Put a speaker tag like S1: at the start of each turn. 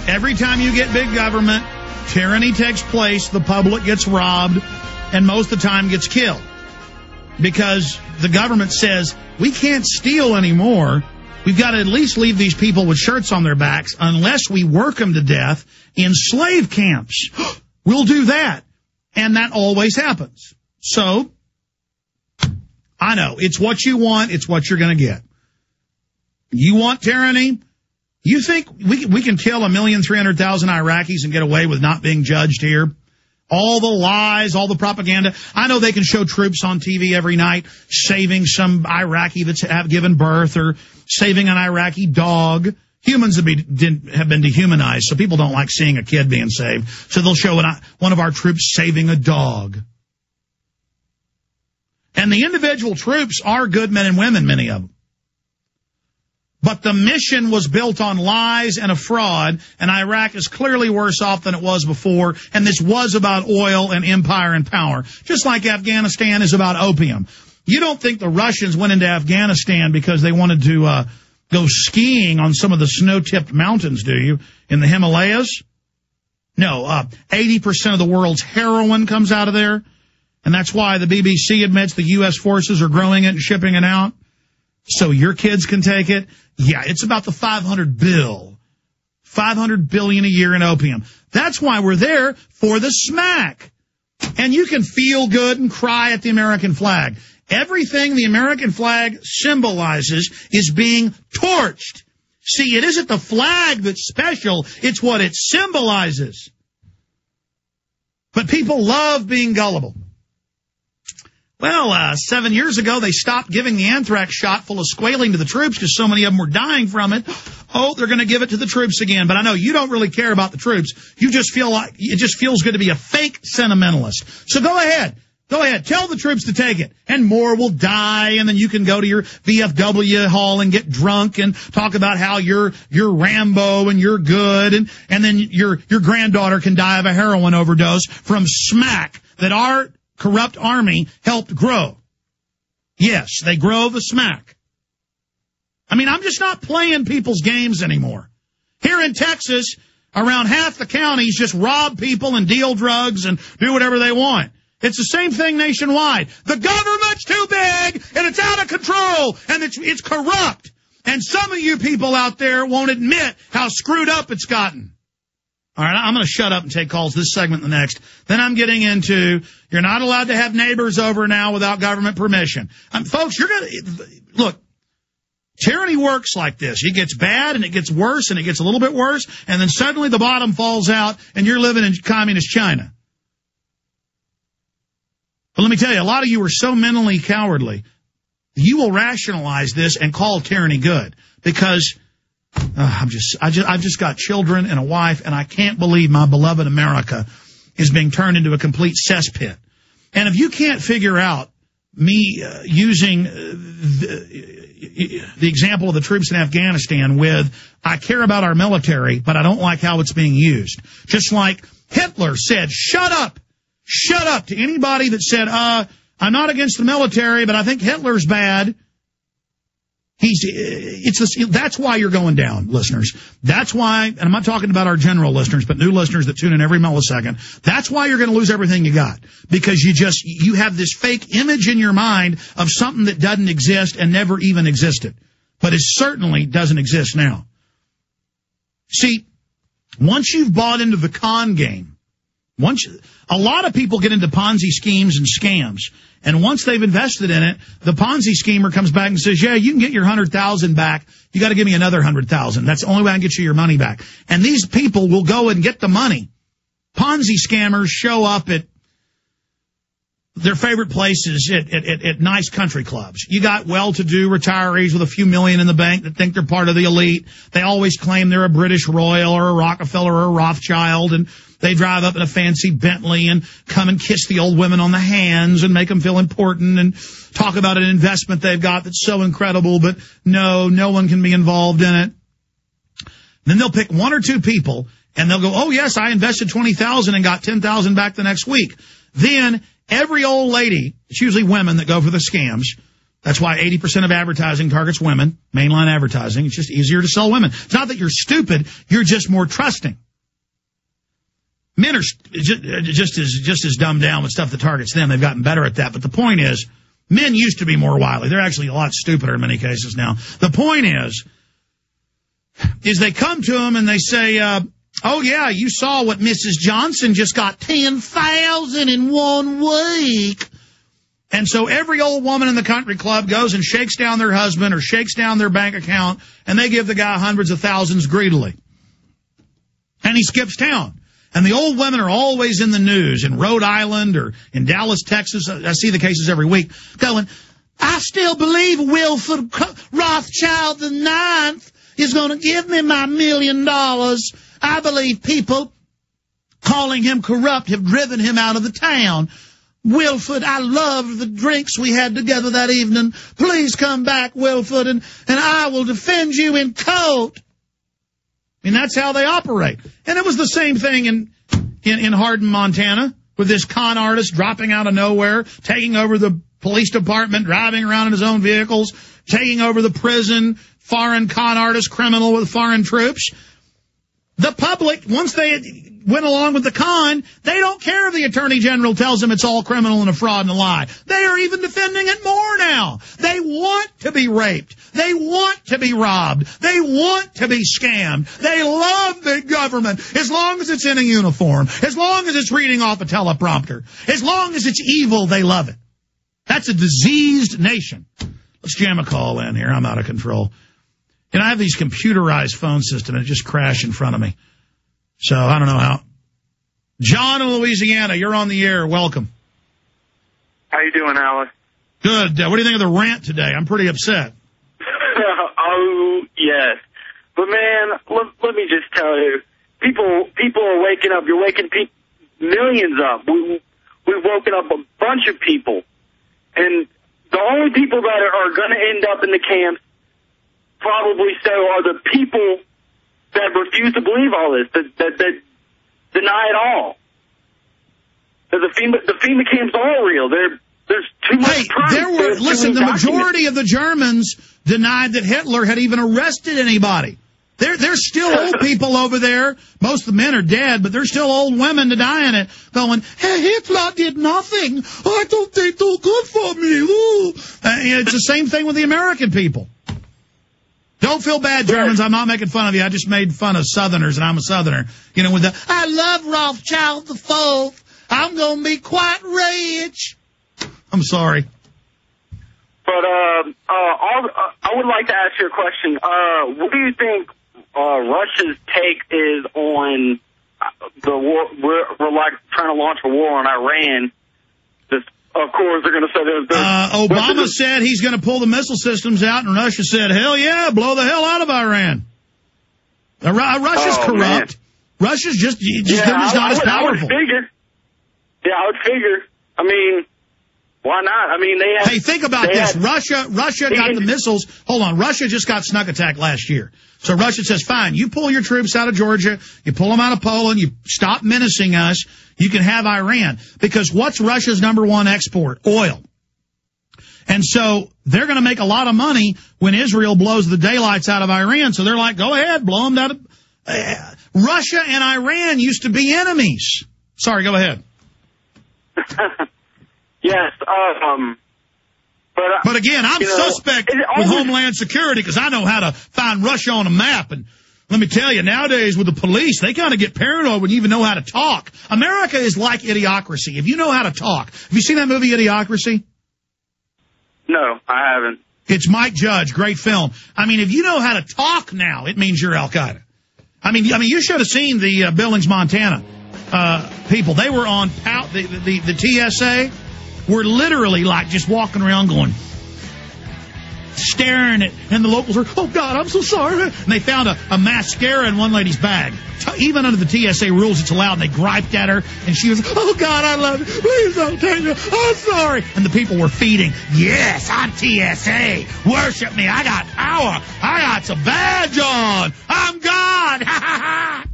S1: Every time you get big government, tyranny takes place, the public gets robbed, and most of the time gets killed. Because the government says, we can't steal anymore. We've got to at least leave these people with shirts on their backs unless we work them to death in slave camps. We'll do that. And that always happens. So, I know, it's what you want, it's what you're going to get. You want tyranny? You think we can kill 1,300,000 Iraqis and get away with not being judged here? All the lies, all the propaganda. I know they can show troops on TV every night saving some Iraqi that's have given birth or saving an Iraqi dog. Humans have been dehumanized, so people don't like seeing a kid being saved. So they'll show one of our troops saving a dog. And the individual troops are good men and women, many of them. But the mission was built on lies and a fraud, and Iraq is clearly worse off than it was before, and this was about oil and empire and power, just like Afghanistan is about opium. You don't think the Russians went into Afghanistan because they wanted to go skiing on some of the snow-tipped mountains, do you, in the Himalayas? No, 80% of the world's heroin comes out of there, and that's why the BBC admits the U.S. forces are growing it and shipping it out. So your kids can take it? Yeah, it's about the $500 billion a year in opium. That's why we're there, for the smack. And you can feel good and cry at the American flag. Everything the American flag symbolizes is being torched. See, it isn't the flag that's special, it's what it symbolizes. But people love being gullible. Well, 7 years ago, they stopped giving the anthrax shot full of squalene to the troops because so many of them were dying from it. Oh, they're going to give it to the troops again. But I know you don't really care about the troops. You just feel like it just feels good to be a fake sentimentalist. So go ahead. Go ahead. Tell the troops to take it. And more will die. And then you can go to your VFW hall and get drunk and talk about how you're Rambo and you're good. And then your granddaughter can die of a heroin overdose from smack that our corrupt army helped grow. Yes, they grow the smack. I mean, I'm just not playing people's games anymore. Here in Texas, around half the counties just rob people and deal drugs and do whatever they want. It's the same thing nationwide. The government's too big and it's out of control and it's corrupt. And some of you people out there won't admit how screwed up it's gotten. All right, I'm going to shut up and take calls this segment and the next. Then I'm getting into, you're not allowed to have neighbors over now without government permission. Folks, you're going to, look, tyranny works like this. It gets bad and it gets worse and it gets a little bit worse, and then suddenly the bottom falls out and you're living in communist China. But let me tell you, a lot of you are so mentally cowardly, you will rationalize this and call tyranny good because I've just got children and a wife, and I can't believe my beloved America is being turned into a complete cesspit. And if you can't figure out me using the example of the troops in Afghanistan with, I care about our military, but I don't like how it's being used. Just like Hitler said, shut up to anybody that said, I'm not against the military, but I think Hitler's bad. That's why you're going down, listeners. That's why, and I'm not talking about our general listeners, but new listeners that tune in every millisecond. That's why you're going to lose everything you got. Because you have this fake image in your mind of something that doesn't exist and never even existed. But it certainly doesn't exist now. See, once you've bought into the con game, a lot of people get into Ponzi schemes and scams, and once they've invested in it, the Ponzi schemer comes back and says, yeah, you can get your 100,000 back. You got to give me another 100,000. That's the only way I can get you your money back. And these people will go and get the money. Ponzi scammers show up at their favorite places at nice country clubs. You got well-to-do retirees with a few million in the bank that think they're part of the elite. They always claim they're a British Royal or a Rockefeller or a Rothschild, and they drive up in a fancy Bentley and come and kiss the old women on the hands and make them feel important and talk about an investment they've got that's so incredible, but no one can be involved in it. Then they'll pick one or two people, and they'll go, oh, yes, I invested $20,000 and got $10,000 back the next week. Then every old lady, it's usually women that go for the scams, That's why 80% of advertising targets women, mainline advertising. It's just easier to sell women. It's not that you're stupid, you're just more trusting. Men are just as dumbed down with stuff that targets them. They've gotten better at that. But the point is, men used to be more wily. They're actually a lot stupider in many cases now. The point is they come to them and they say, oh, yeah, you saw what Mrs. Johnson just got, $10,000 in 1 week. And so every old woman in the country club goes and shakes down their husband or shakes down their bank account, and they give the guy hundreds of thousands greedily. And he skips town. And the old women are always in the news in Rhode Island or in Dallas, Texas. I see the cases every week going, I still believe Wilford Rothschild IX is going to give me my $1 million. I believe people calling him corrupt have driven him out of the town. Wilford, I loved the drinks we had together that evening. Please come back, Wilford, and I will defend you in court. I mean, that's how they operate. And it was the same thing in Hardin, Montana, with this con artist dropping out of nowhere, taking over the police department, driving around in his own vehicles, taking over the prison, foreign con artist, criminal with foreign troops. The public, once they went along with the con, they don't care if the attorney general tells them it's all criminal and a fraud and a lie. They are even defending it more now. They want to be raped. They want to be robbed. They want to be scammed. They love big government as long as it's in a uniform, as long as it's reading off a teleprompter. As long as it's evil, they love it. That's a diseased nation. Let's jam a call in here. I'm out of control. And I have these computerized phone systems that just crash in front of me. So I don't know how. John in Louisiana, you're on the air. Welcome.
S2: How you doing, Alice?
S1: Good. What do you think of the rant today? I'm pretty upset.
S2: Oh, yes. But, man, let me just tell you, people are waking up. You're waking millions up. We've woken up a bunch of people. And the only people that are going to end up in the camps, probably so, are the people that refuse to believe all this, that deny it all. The FEMA camps are real. There's too much proof.
S1: Listen, the majority of the Germans denied that Hitler had even arrested anybody. There's still old people over there. Most of the men are dead, but there's still old women denying it, going, hey, Hitler did nothing. I don't think they're good for me. Ooh. It's the same thing with the American people. Don't feel bad, Germans. I'm not making fun of you. I just made fun of Southerners, and I'm a Southerner. You know, with the, I love Rothschild IV. I'm going to be quite rich. I'm sorry.
S2: But I would like to ask you a question. What do you think Russia's take is on the war? We're like trying to launch a war on Iran. Of course, they're going to say there's
S1: Obama said he's going to pull the missile systems out, and Russia said, hell yeah, blow the hell out of Iran. Russia's corrupt. Man. Russia's just not as powerful.
S2: I would figure. Yeah, I would figure. I mean, why not? I mean, they have...
S1: Hey, think about this. Russia got the missiles. Hold on. Russia just got snuck attack last year. So Russia says, fine, you pull your troops out of Georgia, you pull them out of Poland, you stop menacing us, you can have Iran. Because what's Russia's number one export? Oil. And so they're going to make a lot of money when Israel blows the daylights out of Iran. So they're like, go ahead, blow them out of... Russia and Iran used to be enemies. Sorry, go ahead.
S2: Yes,
S1: but again, I'm suspect with Homeland Security because I know how to find Russia on a map. And let me tell you, nowadays with the police, they kind of get paranoid when you even know how to talk. America is like Idiocracy. If you know how to talk. Have you seen that movie, Idiocracy?
S2: No, I haven't.
S1: It's Mike Judge. Great film. I mean, if you know how to talk now, it means you're Al-Qaeda. I mean, you should have seen the Billings, Montana people. They were on the TSA. Were literally like just walking around going, staring at, and the locals were, oh God, I'm so sorry. And they found a mascara in one lady's bag. Even under the TSA rules, it's allowed. And they griped at her, and she was, oh God, I love you. Please don't take me. I'm sorry. And the people were feeding, yes, I'm TSA. Worship me. I got power. I got some badge on. I'm God. Ha ha ha.